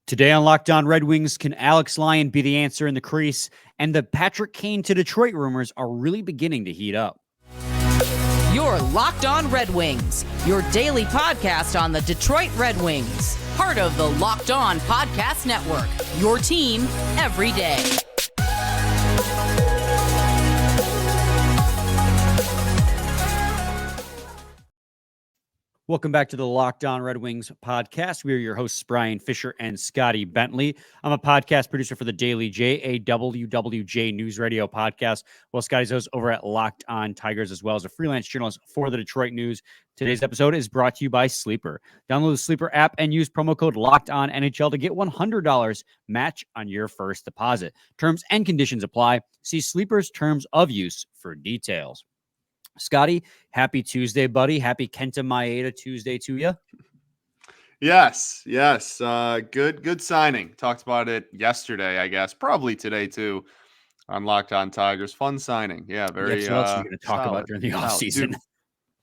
Today on Locked On Red Wings, can Alex Lyon be the answer in the crease? And the Patrick Kane to Detroit rumors are really beginning to heat up. You're Locked On Red Wings, your daily podcast on the Detroit Red Wings. Part of the Locked On Podcast Network, your team every day. Welcome back to the Locked On Red Wings podcast. We are your hosts, Brian Fisher and Scotty Bentley. I'm a podcast producer for the Daily JAWWJ News Radio podcast, while Scotty's host over at Locked On Tigers, as well as a freelance journalist for the Detroit News. Today's episode is brought to you by Sleeper. Download the Sleeper app and use promo code LOCKEDONNHL to get $100 match on your first deposit. Terms and conditions apply. See Sleeper's terms of use for details. Scotty, happy Tuesday, buddy. Happy Kenta Maeda Tuesday to you. Yes. Good signing. Talked about it yesterday, I guess. Probably today, too, on Locked On Tigers. Fun signing. Yeah, very what else are we going to talk about during the offseason?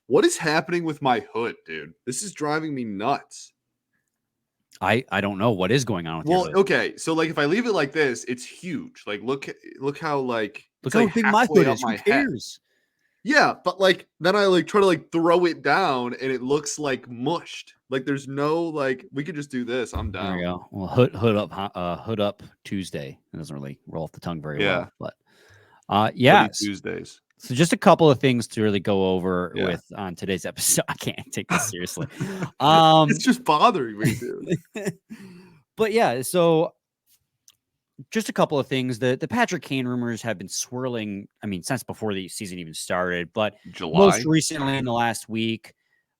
What is happening with my hood, dude? This is driving me nuts. I don't know what is going on with your hood. Okay. So, if I leave it like this, it's huge. Look how, look how big my hood is. Who cares? Yeah, but then I try to throw it down and it looks mushed. There's no we could just do this. I'm down. There you go. Well, hood up Tuesday. It doesn't really roll off the tongue very well, but yeah, Tuesdays. So just a couple of things to really go over with on today's episode. I can't take this seriously. It's just bothering me, dude. But yeah, so just a couple of things. The Patrick Kane rumors have been swirling, since before the season even started, but most recently in the last week,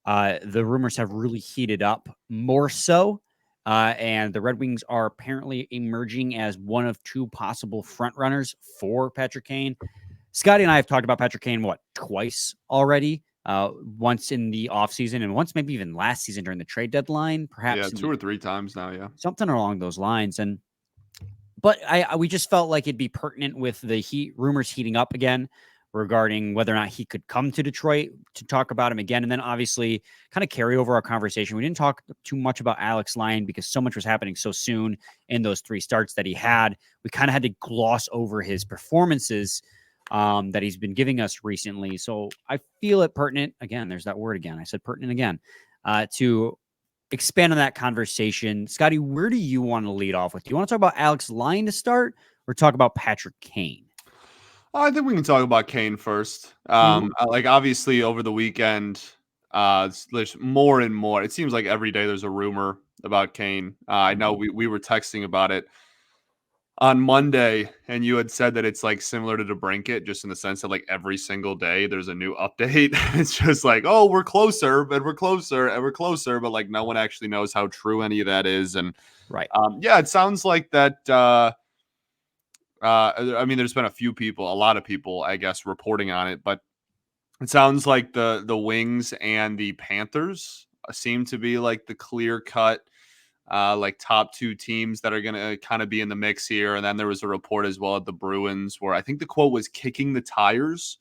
the rumors have really heated up more so. And the Red Wings are apparently emerging as one of two possible front runners for Patrick Kane. Scotty and I have talked about Patrick Kane, twice already, once in the offseason and once maybe even last season during the trade deadline, perhaps. Yeah, 2 or 3 times now, yeah. Something along those lines. But we just felt like it'd be pertinent with the rumors heating up again regarding whether or not he could come to Detroit to talk about him again. And then obviously kind of carry over our conversation. We didn't talk too much about Alex Lyon because so much was happening so soon in those 3 starts that he had. We kind of had to gloss over his performances that he's been giving us recently. So I feel it pertinent. Again, there's that word again. I said pertinent again, to expand on that conversation. Scotty, where do you want to lead off with? Do you want to talk about Alex Lyon to start or talk about Patrick Kane? I think we can talk about Kane first. Obviously over the weekend, there's more and more. It seems like every day there's a rumor about Kane. I know we were texting about it on Monday, and you had said that it's similar to DeBrincat, just in the sense that every single day there's a new update. It's just oh, we're closer, but we're closer, and we're closer, but no one actually knows how true any of that is. And right, it sounds like that. There's been a lot of people, I guess, reporting on it, but it sounds like the Wings and the Panthers seem to be the clear cut. Top 2 teams that are going to kind of be in the mix here. And then there was a report as well at the Bruins where I think the quote was kicking the tires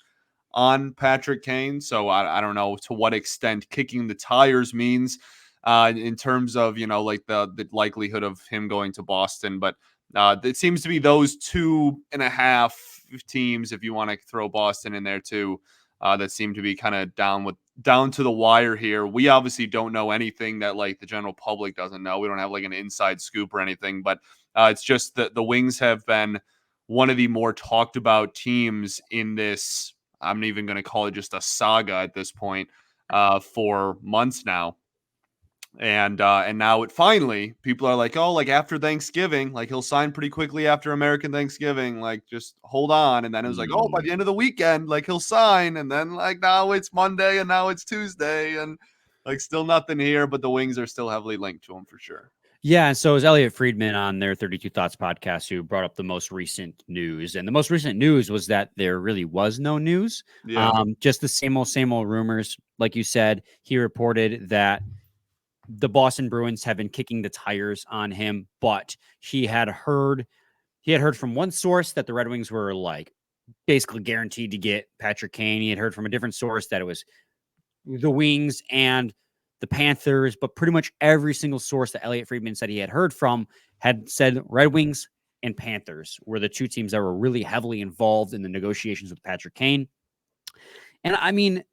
on Patrick Kane. So I don't know to what extent kicking the tires means in terms of, the likelihood of him going to Boston. But it seems to be those 2.5 teams, if you want to throw Boston in there too, that seem to be kind of down to the wire here. We obviously don't know anything that the general public doesn't know. We don't have an inside scoop or anything, but it's just that the Wings have been one of the more talked about teams in this. I'm even going to call it just a saga at this point for months now. And now it finally, people are after Thanksgiving, he'll sign pretty quickly after American Thanksgiving, just hold on. And then it was by the end of the weekend, he'll sign. And then now it's Monday and now it's Tuesday and still nothing here, but the Wings are still heavily linked to him for sure. Yeah. And so it was Elliot Friedman on their 32 Thoughts podcast who brought up the most recent news. And the most recent news was that there really was no news. Yeah. Just the same old rumors. Like you said, he reported that the Boston Bruins have been kicking the tires on him, but he had heard from one source that the Red Wings were basically guaranteed to get Patrick Kane. He had heard from a different source that it was the Wings and the Panthers, but pretty much every single source that Elliot Friedman said he had heard from had said Red Wings and Panthers were the two teams that were really heavily involved in the negotiations with Patrick Kane. And I mean,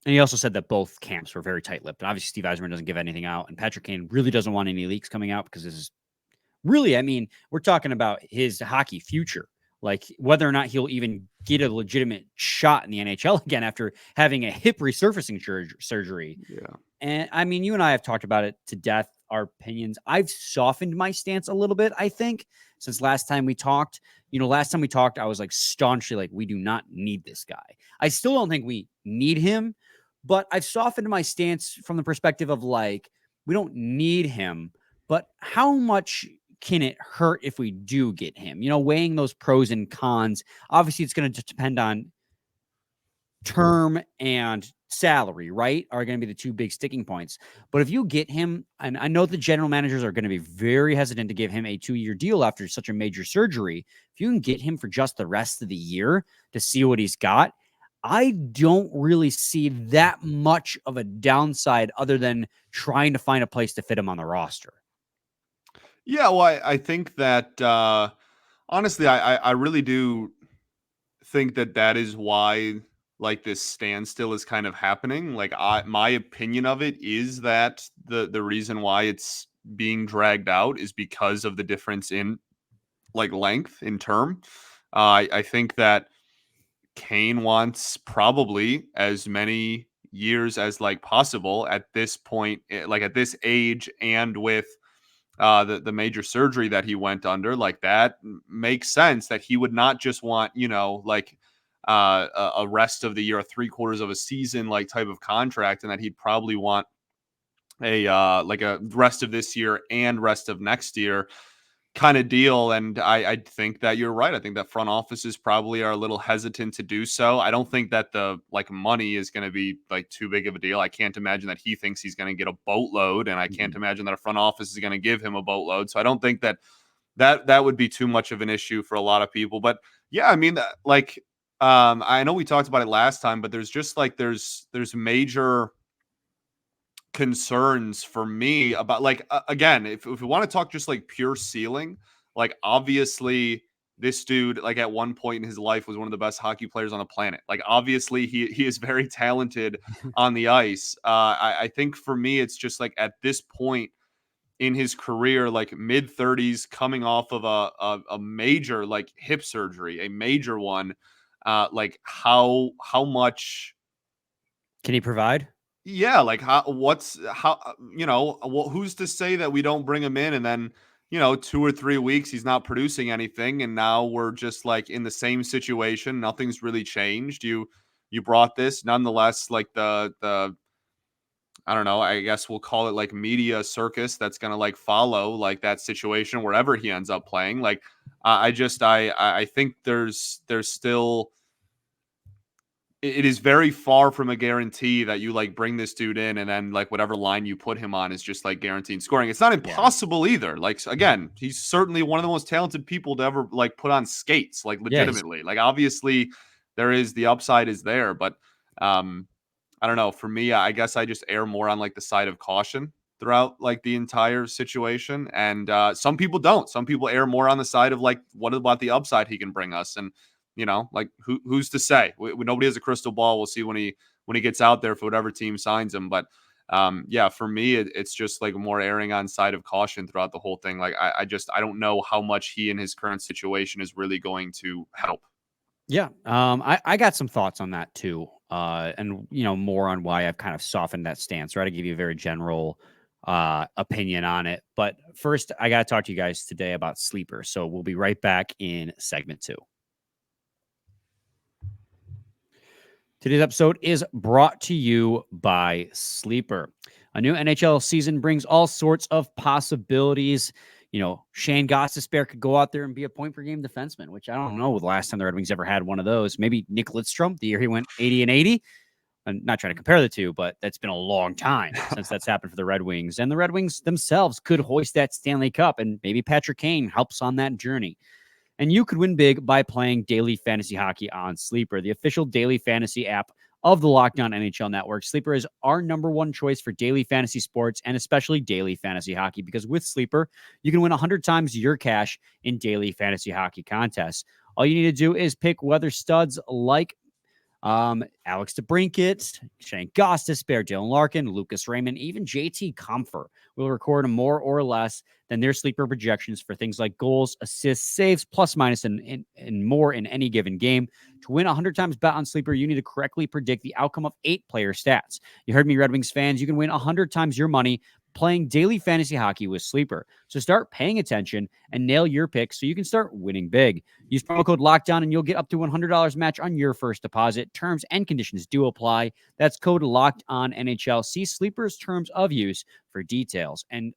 and he also said that both camps were very tight-lipped. And obviously, Steve Yzerman doesn't give anything out. And Patrick Kane really doesn't want any leaks coming out because this is really, I mean, we're talking about his hockey future. Like whether or not he'll even get a legitimate shot in the NHL again after having a hip resurfacing surgery. Yeah. And I mean, you and I have talked about it to death, our opinions. I've softened my stance a little bit, I think, since last time we talked. Last time we talked, I was like staunchly like, we do not need this guy. I still don't think we need him, but I've softened my stance from the perspective of like, we don't need him, but how much can it hurt if we do get him? Weighing those pros and cons. Obviously, it's going to depend on term and salary, right? Are going to be the two big sticking points. But if you get him, and I know the general managers are going to be very hesitant to give him a 2-year deal after such a major surgery. If you can get him for just the rest of the year to see what he's got, I don't really see that much of a downside other than trying to find a place to fit him on the roster. Yeah, well, I think that honestly, I really do think that is why like this standstill is kind of happening. Like my opinion of it is that the reason why it's being dragged out is because of the difference in like length in term. I think that Kane wants probably as many years as like possible at this point, like at this age, and with the major surgery that he went under, like that makes sense that he would not just want, like a rest of the year, 3/4 of a season, like type of contract, and that he'd probably want a like a rest of this year and rest of next year kind of deal. And I think that you're right. I think that front offices probably are a little hesitant to do so. I don't think that the like money is going to be like too big of a deal. I can't imagine that he thinks he's going to get a boatload, and I can't imagine that a front office is going to give him a boatload. So I don't think that would be too much of an issue for a lot of people. But yeah, I mean, like I know we talked about it last time, but there's just like there's major concerns for me about like again, if we want to talk just like pure ceiling, like obviously this dude like at one point in his life was one of the best hockey players on the planet. Like obviously he is very talented on the ice. I think for me it's just like at this point in his career, like mid-30s, coming off of a major like hip surgery, a major one, like how much can he provide? Yeah, like who's to say that we don't bring him in and then, 2 or 3 weeks he's not producing anything, and now we're just like in the same situation. Nothing's really changed. You brought this nonetheless, like the I don't know, I guess we'll call it like media circus that's going to like follow like that situation wherever he ends up playing. Like I think there's still, it is very far from a guarantee that you like bring this dude in and then like whatever line you put him on is just like guaranteed scoring. It's not impossible either. Like again, he's certainly one of the most talented people to ever like put on skates, like legitimately. Like obviously there is, the upside is there, but I don't know. For me, I guess I just err more on like the side of caution throughout like the entire situation. And some people don't. Some people err more on the side of like, what about the upside he can bring us? And like who's to say? Nobody has a crystal ball. We'll see when he gets out there for whatever team signs him. But yeah, for me, it's just like more erring on side of caution throughout the whole thing. Like I don't know how much he in his current situation is really going to help. Yeah. I got some thoughts on that too. And more on why I've kind of softened that stance, right? I give you a very general opinion on it. But first, I got to talk to you guys today about Sleeper. So we'll be right back in segment 2. Today's episode is brought to you by Sleeper. A new NHL season brings all sorts of possibilities. Shane Gostisbehere could go out there and be a point-per-game defenseman, which I don't know the last time the Red Wings ever had one of those. Maybe Nick Lidstrom, the year he went 80-80. I'm not trying to compare the two, but that's been a long time since that's happened for the Red Wings. And the Red Wings themselves could hoist that Stanley Cup, and maybe Patrick Kane helps on that journey. And you could win big by playing daily fantasy hockey on Sleeper, the official daily fantasy app of the Locked On NHL Network. Sleeper is our number one choice for daily fantasy sports and especially daily fantasy hockey, because with Sleeper, you can win 100 times your cash in daily fantasy hockey contests. All you need to do is pick whether studs like Alex DeBrincat, Shane Gostisbehere, Dylan Larkin, Lucas Raymond, even JT Comfer will record more or less than their sleeper projections for things like goals, assists, saves, plus minus, and more in any given game. To win 100 times bet on Sleeper, you need to correctly predict the outcome of 8 player stats. You heard me, Red Wings fans. You can win 100 times your money playing daily fantasy hockey with Sleeper. So start paying attention and nail your picks so you can start winning big. Use promo code LOCKDOWN and you'll get up to $100 match on your first deposit. Terms and conditions do apply. That's code LOCKEDONNHL. See Sleeper's terms of use for details and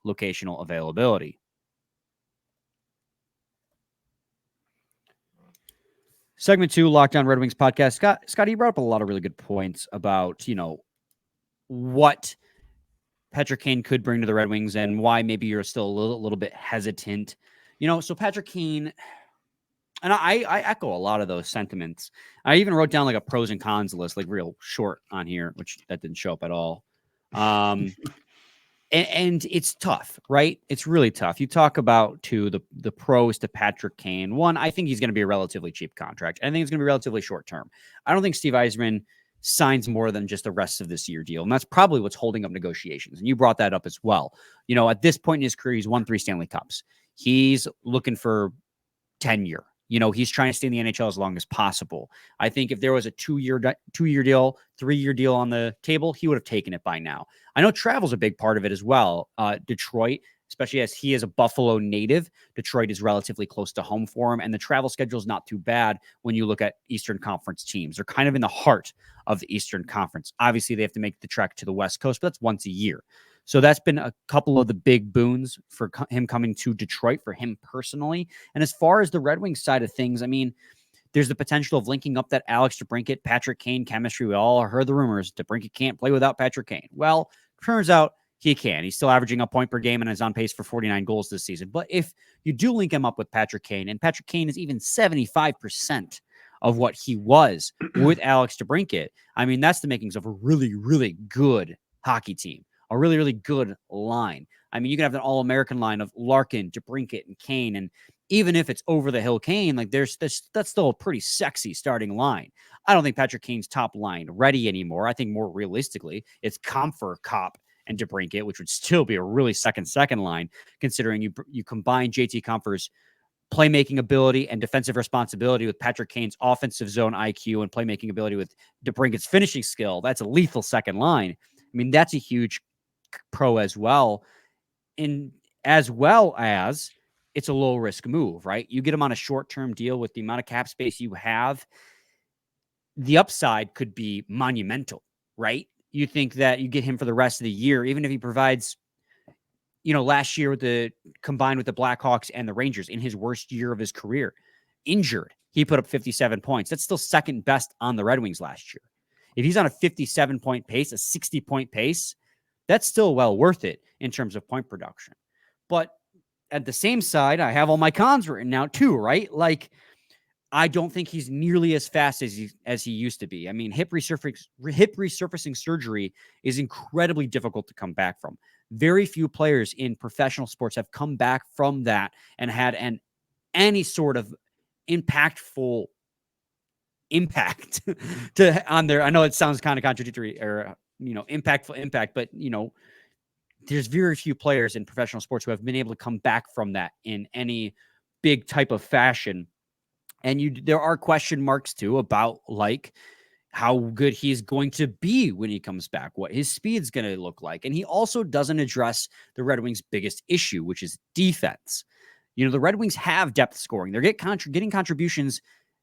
locational availability. Segment 2, Locked On Red Wings podcast. Scott, you brought up a lot of really good points about, what Patrick Kane could bring to the Red Wings and why maybe you're still a little bit hesitant. So Patrick Kane, and I echo a lot of those sentiments. I even wrote down like a pros and cons list, like real short on here, which that didn't show up at all. And it's tough, right? It's really tough. You talk about the pros to Patrick Kane. One, I think he's going to be a relatively cheap contract. I think it's going to be relatively short term. I don't think Steve Yzerman signs more than just the rest of this year deal. And that's probably what's holding up negotiations. And you brought that up as well. At this point in his career, he's won 3 Stanley Cups. He's looking for tenure. He's trying to stay in the NHL as long as possible. I think if there was a 2-year deal, 3-year deal on the table, he would have taken it by now. I know travel's a big part of it as well. Detroit, especially as he is a Buffalo native, Detroit is relatively close to home for him, and the travel schedule is not too bad when you look at Eastern Conference teams. They're kind of in the heart of the Eastern Conference. Obviously, they have to make the trek to the West Coast, but that's once a year. So that's been a couple of the big boons for him coming to Detroit for him personally. And as far as the Red Wings side of things, I mean, there's the potential of linking up that Alex DeBrincat, Patrick Kane chemistry. We all heard the rumors DeBrincat can't play without Patrick Kane. Well, turns out he can. He's still averaging a point per game and is on pace for 49 goals this season. But if you do link him up with Patrick Kane, and Patrick Kane is even 75% of what he was with Alex DeBrincat, I mean, that's the makings of a really, really good hockey team, a really, really good line. I mean, you can have an all-American line of Larkin, DeBrincat, and Kane, and even if it's over-the-hill Kane, like that's still a pretty sexy starting line. I don't think Patrick Kane's top line ready anymore. I think more realistically, it's Comfer, Kopp, and DeBrincat, which would still be a really second line, considering you combine JT Comfer's playmaking ability and defensive responsibility with Patrick Kane's offensive zone IQ and playmaking ability with DeBrincat's finishing skill. That's a lethal second line. I mean, that's a huge pro as well. And as well as it's a low risk move, right? You get him on a short-term deal with the amount of cap space you have. The upside could be monumental, right? You think that you get him for the rest of the year, even if he provides, last year combined with the Blackhawks and the Rangers in his worst year of his career, injured, he put up 57 points. That's still second best on the Red Wings last year. If he's on a 57-point pace, a 60-point pace, that's still well worth it in terms of point production. But at the same side, I have all my cons written out too, right? Like, I don't think he's nearly as fast as he used to be. I mean, hip resurfacing surgery is incredibly difficult to come back from. Very few players in professional sports have come back from that and had any sort of impactful impact on their. I know it sounds kind of contradictory or impactful impact, but there's very few players in professional sports who have been able to come back from that in any big type of fashion. And there are question marks too about like how good he's going to be when he comes back, what his speed's going to look like. And he also doesn't address the Red Wings' biggest issue, which is defense. The Red Wings have depth scoring. They're getting contributions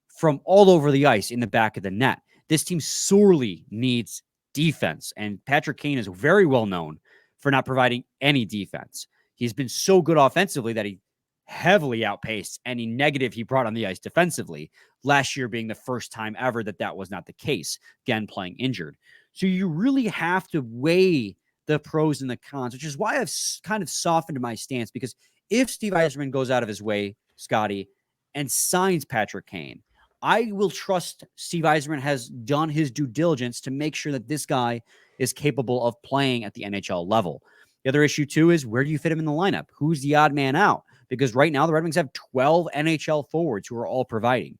from all over the ice in the back of the net. This team sorely needs defense. And Patrick Kane is very well known for not providing any defense. He's been so good offensively that he heavily outpaced any negative he brought on the ice defensively, last year being the first time ever that was not the case, again, playing injured. So you really have to weigh the pros and the cons, which is why I've kind of softened my stance, because if Steve Yzerman goes out of his way, Scotty, and signs Patrick Kane, I will trust Steve Yzerman has done his due diligence to make sure that this guy is capable of playing at the NHL level. The other issue, too, is where do you fit him in the lineup? Who's the odd man out? Because right now, the Red Wings have 12 NHL forwards who are all providing.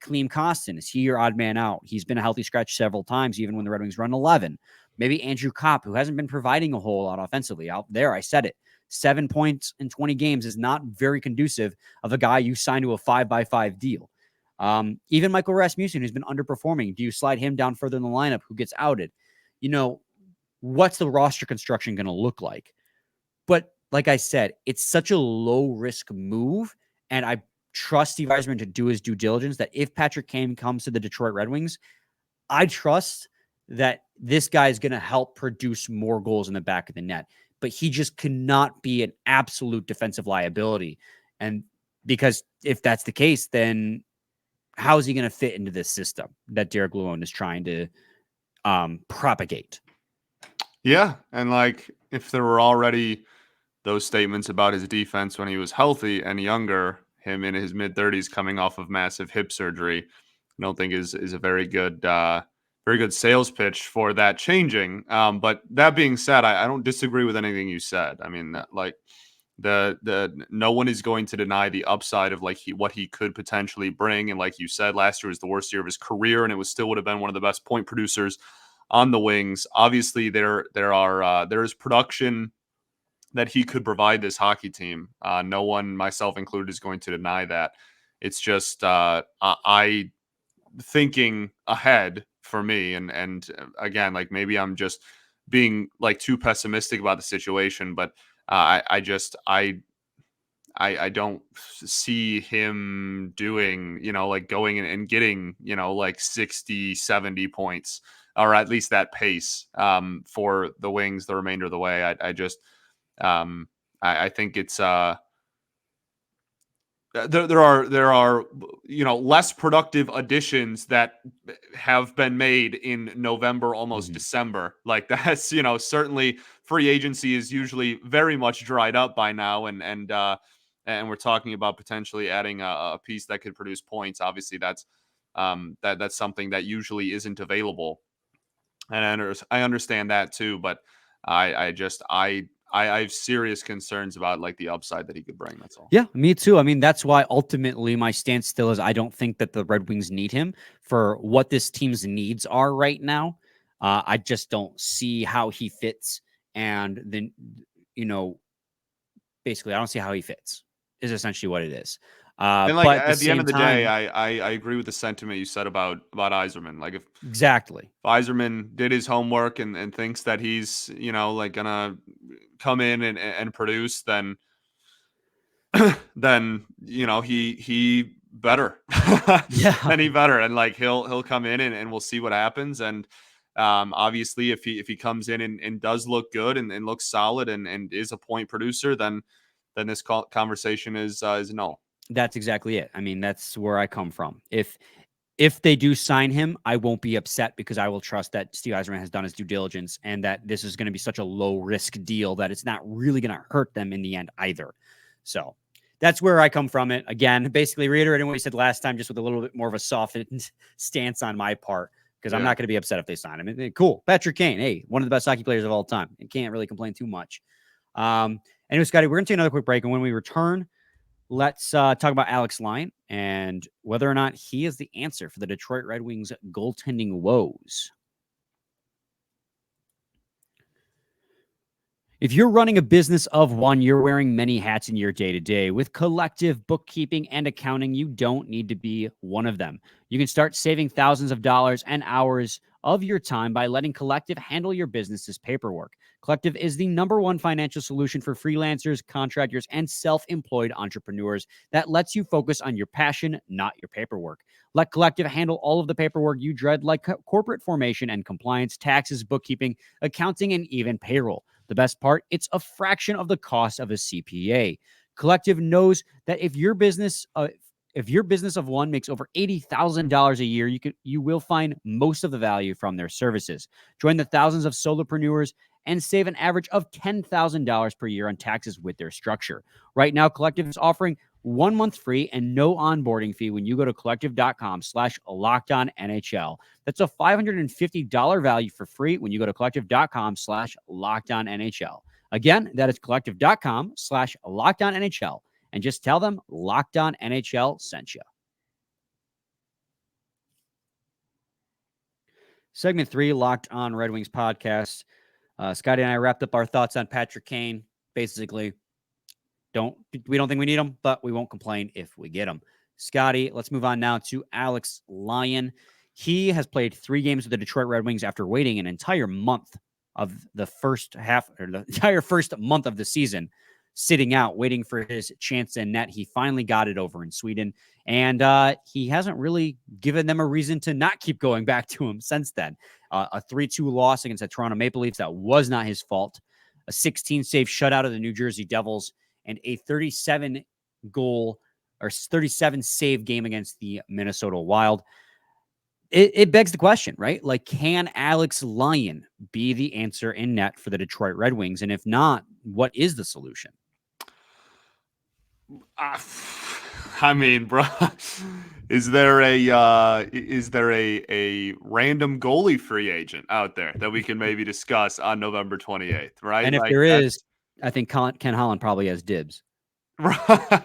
Klim Kostin, is he your odd man out? He's been a healthy scratch several times, even when the Red Wings run 11. Maybe Andrew Kopp, who hasn't been providing a whole lot offensively. Out there, I said it. 7 points in 20 games is not very conducive of a guy you signed to a 5x5 deal. Even Michael Rasmussen, who's been underperforming, do you slide him down further in the lineup? Who gets outed? What's the roster construction going to look like? But like I said, it's such a low-risk move, and I trust Steve Yzerman to do his due diligence that if Patrick Kane comes to the Detroit Red Wings, I trust that this guy is going to help produce more goals in the back of the net. But he just cannot be an absolute defensive liability. And because if that's the case, then how is he going to fit into this system that Derek Lyon is trying to propagate? Yeah. And like, if there were already those statements about his defense when he was healthy and younger, him in his mid-30s coming off of massive hip surgery, I don't think is a very good sales pitch for that changing. But that being said, I don't disagree with anything you said. I mean, like the no one is going to deny the upside of like what he could potentially bring. And like you said, last year was the worst year of his career, and it still would have been one of the best point producers on the Wings. Obviously, there is production that he could provide this hockey team. No one, myself included, is going to deny that. It's just I thinking ahead for me, and again, like maybe I'm just being like too pessimistic about the situation, but I don't see him doing, like going and getting, like 60, 70 points, or at least that pace for the Wings the remainder of the way. I think it's there are less productive additions that have been made in November, almost December. Like that's certainly free agency is usually very much dried up by now, and we're talking about potentially adding a piece that could produce points. Obviously, that's something that usually isn't available, and I understand that too. But I have serious concerns about like the upside that he could bring. That's all. Yeah, me too. I mean, that's why ultimately my stance still is I don't think that the Red Wings need him for what this team's needs are right now. I just don't see how he fits. And then, basically, I don't see how he fits is essentially what it is. And like but at the end of the day, time, I agree with the sentiment you said about Yzerman. Like if exactly. Yzerman did his homework and thinks that he's like gonna come in and produce, then he better. Yeah. Then he better, and like he'll come in and we'll see what happens. And obviously if he comes in and does look good and looks solid and is a point producer, then this conversation is null. That's exactly it. I mean, that's where I come from. If they do sign him, I won't be upset because I will trust that Steve Yzerman has done his due diligence and that this is going to be such a low risk deal that it's not really going to hurt them in the end either. So that's where I come from it. Again, basically reiterating what we said last time, just with a little bit more of a softened stance on my part, because I'm not going to be upset if they sign him. Cool. Patrick Kane, hey, one of the best hockey players of all time. You can't really complain too much. Anyway, Scotty, we're going to take another quick break. And when we return, let's talk about Alex Lyon and whether or not he is the answer for the Detroit Red Wings goaltending woes. If you're running a business of one, you're wearing many hats in your day-to-day. With Collective bookkeeping and accounting, you don't need to be one of them. You can start saving thousands of dollars and hours of your time by letting Collective handle your business's paperwork. Collective is the #1 financial solution for freelancers, contractors, and self-employed entrepreneurs that lets you focus on your passion, not your paperwork. Let Collective handle all of the paperwork you dread, like corporate formation and compliance, taxes, bookkeeping, accounting, and even payroll. The best part, it's a fraction of the cost of a CPA. Collective knows that if your business of one makes over $80,000 a year, you will find most of the value from their services. Join the thousands of solopreneurs and save an average of $10,000 per year on taxes with their structure. Right now, Collective is offering 1 month free and no onboarding fee when you go to collective.com/LockedOnNHL. That's a $550 value for free when you go to collective.com/LockedOnNHL. Again, that is collective.com/LockedOnNHL. And just tell them Locked On NHL sent you. Segment 3, Locked On Red Wings podcast. Scotty and I wrapped up our thoughts on Patrick Kane. Basically, we don't think we need him, but we won't complain if we get him. Scotty, let's move on now to Alex Lyon. He has played 3 games with the Detroit Red Wings after waiting an entire month of the first half, or the entire first month of the season, sitting out, waiting for his chance in net. He finally got it over in Sweden, and he hasn't really given them a reason to not keep going back to him since then. A 3-2 loss against the Toronto Maple Leafs, that was not his fault. A 16-save shutout of the New Jersey Devils, and a 37-save game against the Minnesota Wild. It begs the question, right? Like, can Alex Lyon be the answer in net for the Detroit Red Wings? And if not, what is the solution? I mean, bro, is there a random goalie free agent out there that we can maybe discuss on November 28th, right? And if there is, I think Ken Holland probably has dibs. Right.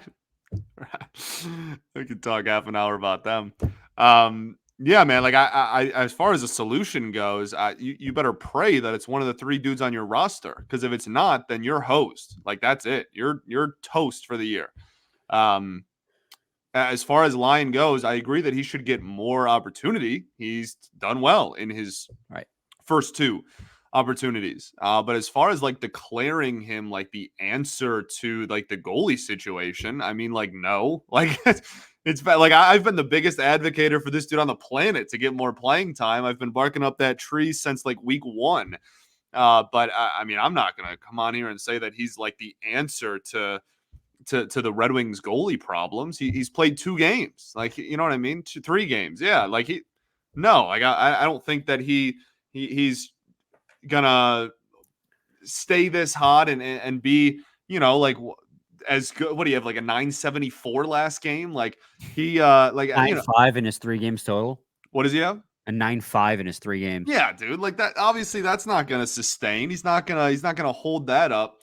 We could talk half an hour about them. Yeah, man. Like, I as far as the solution goes, you better pray that it's one of the 3 dudes on your roster. Because if it's not, then you're host. Like, that's it. You're toast for the year. As far as Lyon goes, I agree that he should get more opportunity. He's done well in his first 2 opportunities. But as far as like declaring him like the answer to like the goalie situation, I mean, like, no, like it's been like I've been the biggest advocate for this dude on the planet to get more playing time. I've been barking up that tree since like week 1. But I mean, I'm not gonna come on here and say that he's like the answer to the Red Wings goalie problems. He's played 2 games, like, you know what I mean? 3 games, yeah. Like I don't think that he's gonna stay this hot and be, you know, like as good. What do you have, like a 974 last game? Like he like 9-5 in his 3 games total. What does he have? A 9-5 in his 3 games. Yeah, dude. Like that. Obviously, that's not gonna sustain. He's not gonna hold that up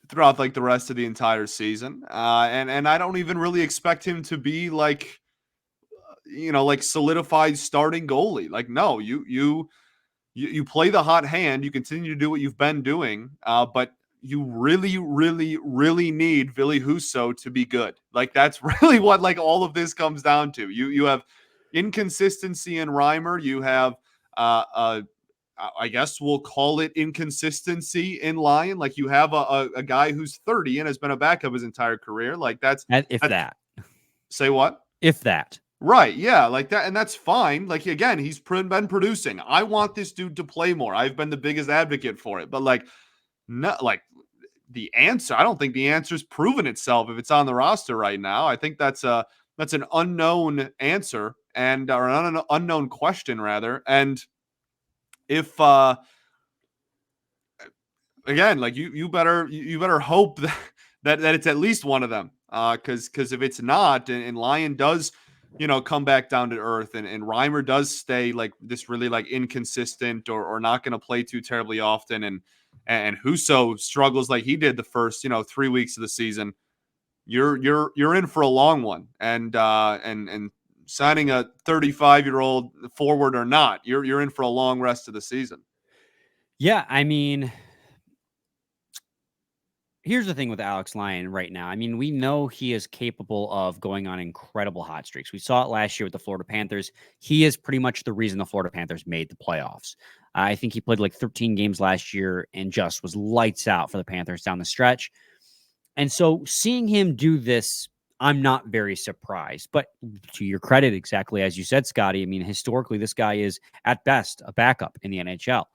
throughout like the rest of the entire season. And I don't even really expect him to be like, you know, like solidified starting goalie. Like, no, you play the hot hand. You continue to do what you've been doing, but you really, really, really need Ville Husso to be good. Like, that's really what like all of this comes down to. You have inconsistency in Reimer. You have I guess we'll call it inconsistency in Lyon. Like, you have a guy who's 30 and has been a backup his entire career. Like, say what? If that. Right. Yeah. Like that. And that's fine. Like, again, he's been producing. I want this dude to play more. I've been the biggest advocate for it, but like, not like the answer. I don't think the answer's proven itself if it's on the roster right now. I think that's an unknown answer or an unknown question rather. And if, again, like you better hope that it's at least one of them. Cause if it's not, and Lyon does, you know, come back down to earth and Reimer does stay like this really like inconsistent or not going to play too terribly often. And Husso struggles like he did the first, you know, 3 weeks of the season, you're in for a long one. And signing a 35-year-old forward or not, you're in for a long rest of the season. Yeah. I mean, here's the thing with Alex Lyon right now. I mean, we know he is capable of going on incredible hot streaks. We saw it last year with the Florida Panthers. He is pretty much the reason the Florida Panthers made the playoffs. I think he played like 13 games last year and just was lights out for the Panthers down the stretch. And so seeing him do this, I'm not very surprised. But to your credit, exactly as you said, Scotty, I mean, historically, this guy is at best a backup in the NHL.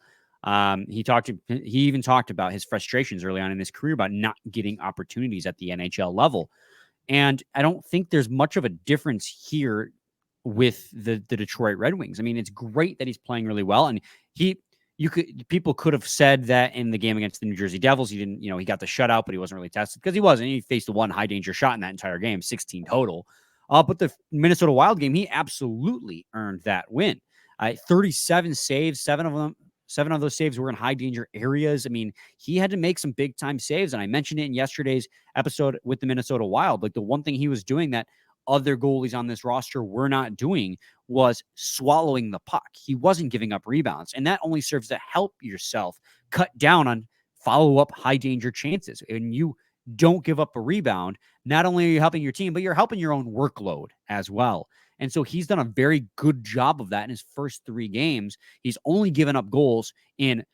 He even talked about his frustrations early on in his career about not getting opportunities at the NHL level. And I don't think there's much of a difference here with the Detroit Red Wings. I mean, it's great that he's playing really well. And you people could have said that in the game against the New Jersey Devils, he didn't, he got the shutout, but he wasn't really tested because he wasn't. He faced the one high danger shot in that entire game, 16 total. But the Minnesota Wild game, he absolutely earned that win. 37 saves, seven of those saves were in high danger areas. I mean, he had to make some big time saves. And I mentioned it in yesterday's episode with the Minnesota Wild. Like the one thing he was doing that other goalies on this roster were not doing was swallowing the puck. He wasn't giving up rebounds. And that only serves to help yourself cut down on follow up high danger chances. And you don't give up a rebound. Not only are you helping your team, but you're helping your own workload as well. And so he's done a very good job of that in his first 3 games. He's only given up goals in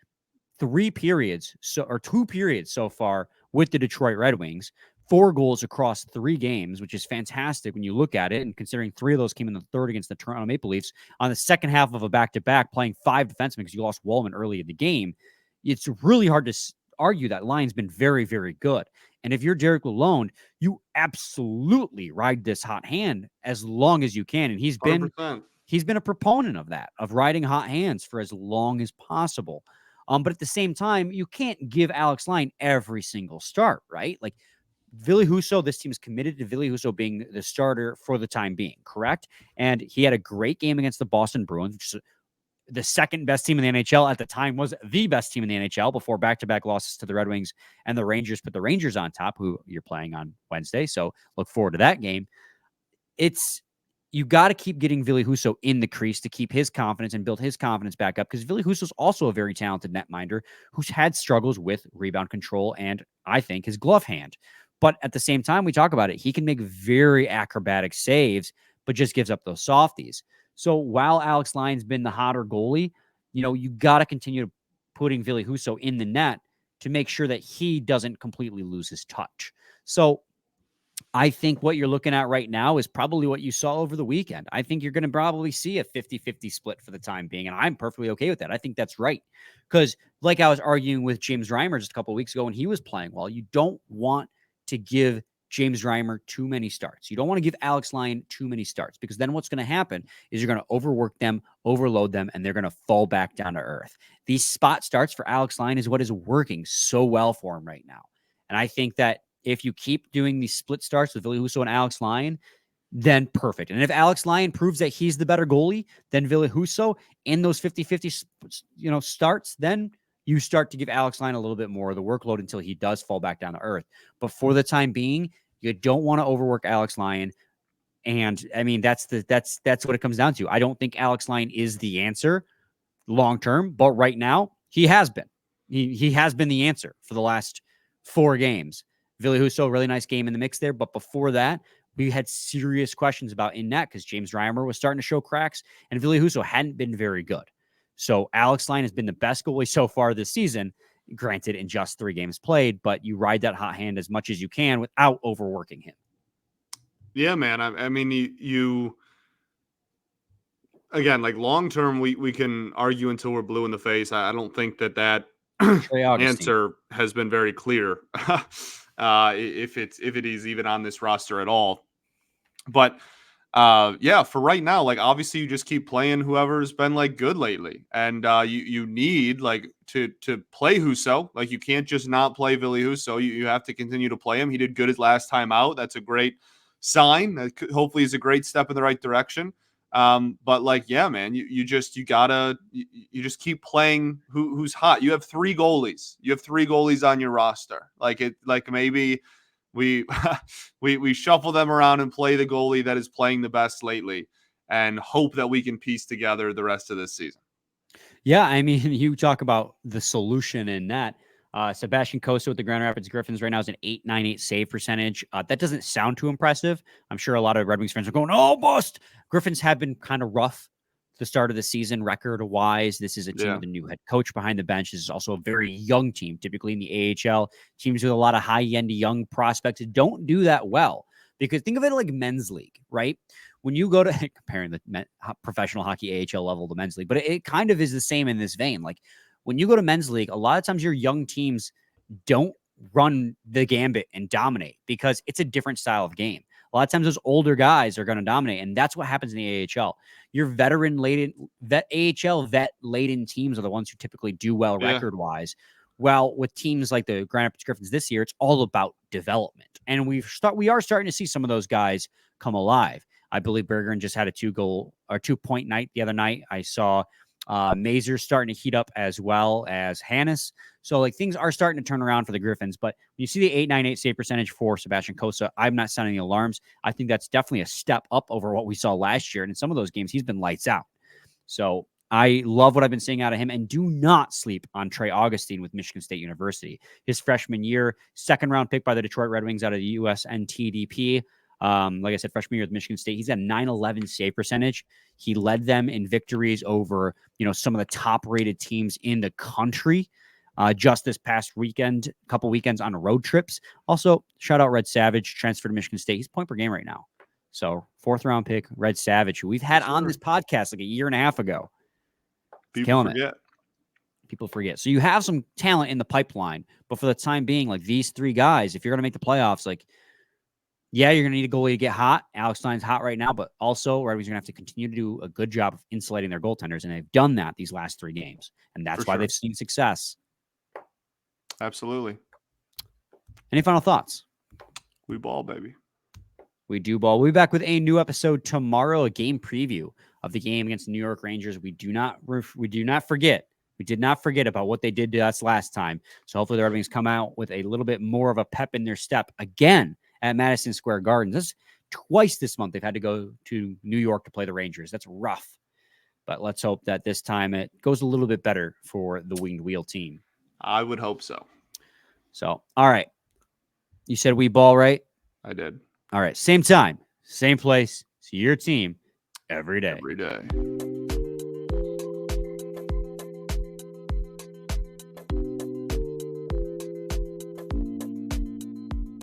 2 periods so far with the Detroit Red Wings. 4 goals across 3 games, which is fantastic when you look at it. And considering 3 of those came in the third against the Toronto Maple Leafs on the second half of a back-to-back, playing 5 defensemen because you lost Wallman early in the game, it's really hard to argue that line's been very, very good. And if you're Derek Lalonde, you absolutely ride this hot hand as long as you can. And he's been 100%. a proponent of that, of riding hot hands for as long as possible. But at the same time, you can't give Alex Lyon every single start, right? Like Ville Husso, this team is committed to Ville Husso being the starter for the time being, correct? And he had a great game against the Boston Bruins, which is the second best team in the NHL at the time, was the best team in the NHL before back-to-back losses to the Red Wings and the Rangers put the Rangers on top, who you're playing on Wednesday. So look forward to that game. You got to keep getting Ville Husso in the crease to keep his confidence and build his confidence back up, because Ville Husso is also a very talented netminder who's had struggles with rebound control and I think his glove hand. But at the same time, we talk about it, he can make very acrobatic saves, but just gives up those softies. So while Alex Lyon's been the hotter goalie, you got to continue putting Ville Husso in the net to make sure that he doesn't completely lose his touch. So I think what you're looking at right now is probably what you saw over the weekend. I think you're going to probably see a 50-50 split for the time being, and I'm perfectly okay with that. I think that's right. Because like I was arguing with James Reimer just a couple of weeks ago when he was playing well, you don't want to give James Reimer too many starts. You don't want to give Alex Lyon too many starts, because then what's going to happen is you're going to overwork them, overload them, and they're going to fall back down to earth. These spot starts for Alex Lyon is what is working so well for him right now. And I think that if you keep doing these split starts with Ville Husso and Alex Lyon, then perfect. And if Alex Lyon proves that he's the better goalie than Ville Husso in those 50-50 starts, then you start to give Alex Lyon a little bit more of the workload until he does fall back down to earth. But for the time being, you don't want to overwork Alex Lyon. And I mean, that's what it comes down to. I don't think Alex Lyon is the answer long term, but right now he has been. He has been the answer for the last 4 games. Ville Husso, really nice game in the mix there. But before that, we had serious questions about in net because James Reimer was starting to show cracks and Ville Husso hadn't been very good. So Alex Lyon has been the best goalie so far this season, granted in just 3 games played, but you ride that hot hand as much as you can without overworking him. Yeah, man. I mean, you again, like long term, we can argue until we're blue in the face. I don't think that answer has been very clear. If it is even on this roster at all. But yeah, for right now, like obviously you just keep playing whoever's been like good lately. And you need like to play Husso. Like you can't just not play Ville Husso. You have to continue to play him. He did good his last time out. That's a great sign. That hopefully is a great step in the right direction. But like, yeah, man, you just keep playing who's hot. You have 3 goalies. You have 3 goalies on your roster. Like maybe we shuffle them around and play the goalie that is playing the best lately and hope that we can piece together the rest of this season. Yeah, I mean, you talk about the solution in that. Sebastian Costa with the Grand Rapids Griffins right now is an .898 save percentage. That doesn't sound too impressive. I'm sure a lot of Red Wings fans are going, oh, bust. Griffins have been kind of rough the start of the season record-wise. This is a team with a new head coach behind the bench. This is also a very young team. Typically in the AHL, teams with a lot of high-end young prospects don't do that well. Because think of it like men's league, right? When you go to comparing the professional hockey AHL level to men's league, but it kind of is the same in this vein. Like when you go to men's league, a lot of times your young teams don't run the gambit and dominate because it's a different style of game. A lot of times those older guys are going to dominate, and that's what happens in the AHL. Your AHL vet laden teams are the ones who typically do well record wise. Well, with teams like the Grand Rapids Griffins this year, it's all about development, and we are starting to see some of those guys come alive. I believe Bergeron just had a 2-point night the other night. I saw Mazur starting to heat up as well as Hannes. So like things are starting to turn around for the Griffins. But when you see the .898 save percentage for Sebastian Cossa, I'm not sounding the alarms. I think that's definitely a step up over what we saw last year. And in some of those games, he's been lights out. So I love what I've been seeing out of him. And do not sleep on Trey Augustine with Michigan State University. His freshman year, second-round pick by the Detroit Red Wings out of the USNTDP. Like I said, freshman year with Michigan State, he's at .911 save percentage. He led them in victories over, some of the top-rated teams in the country. Just this past weekend, a couple weekends on road trips. Also, shout out Red Savage, transferred to Michigan State. He's point per game right now. So, 4th-round pick, Red Savage, who we've had on this podcast like a year and a half ago. People forget. People forget. So you have some talent in the pipeline, but for the time being, like these 3 guys, if you're going to make the playoffs, like, yeah, you're going to need a goalie to get hot. Alex Stein's hot right now, but also Red Wings are going to have to continue to do a good job of insulating their goaltenders, and they've done that these last 3 games, and that's why they've seen success. Absolutely. Any final thoughts? We ball, baby. We do ball. We'll be back with a new episode tomorrow, a game preview of the game against the New York Rangers. We do not forget. We did not forget about what they did to us last time. So hopefully the Red Wings come out with a little bit more of a pep in their step again at Madison Square Garden. This is twice this month they've had to go to New York to play the Rangers. That's rough. But let's hope that this time it goes a little bit better for the Winged Wheel team. I would hope so. So, all right. You said we ball, right? I did. All right. Same time, same place. See your team every day. Every day.